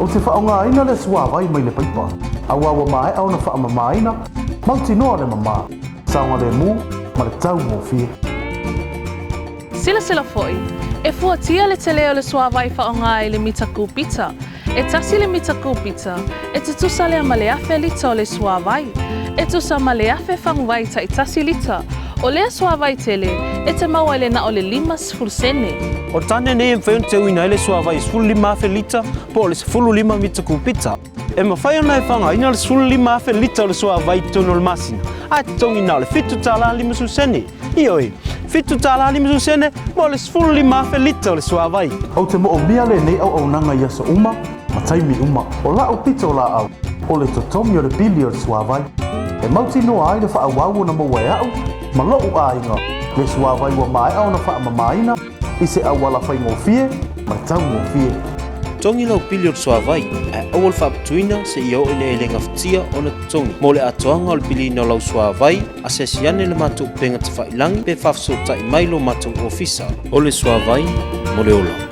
O te whaongaina le suawai mai le paipa. Awawa mai au na whaamamaina. Mauti noa le mama. Saunga le mu, ma le tau mo fie. Sila foi. E fuatia le te leo le suawai whaonga le mitaku pita. E tasi le mitaku pita. E te tusa le maleafe lita o le suawai. E tusa maleafe whangwai ta i tasi lita. O lea suawai tele, e te maua le na o le 5 sene. O tane ne e mwhaun te uina ele suawai 15 lita, po le 15 mitaku pita. E mawhai ona e whanga ina le 15 lita o le suawai tono le masina. A te tongi na le 7 sene. Ioi, 7 sene, mo le 15 lita o le suawai. Au te mo o mia le nei au nanga yasa uma, ma taimi uma. O la o pita o la au, o le totomi o le pili o le suawai. E mauti noa ai le whaawawu na mawai au, ma loo a inga. Le suawai wa mai au na whaamamaina, i se awala whai ngofie, ma tau ngofie. Tongi lau pili o le suawai, e awal whaapatuina se i au ene ele ngaftia o na tongi. Mo le atoanga o le pili no lau suawai, a se siane le matou penga te whailangi, pe whafso tai mailo matou ofisa. O le suawai, mo le ola.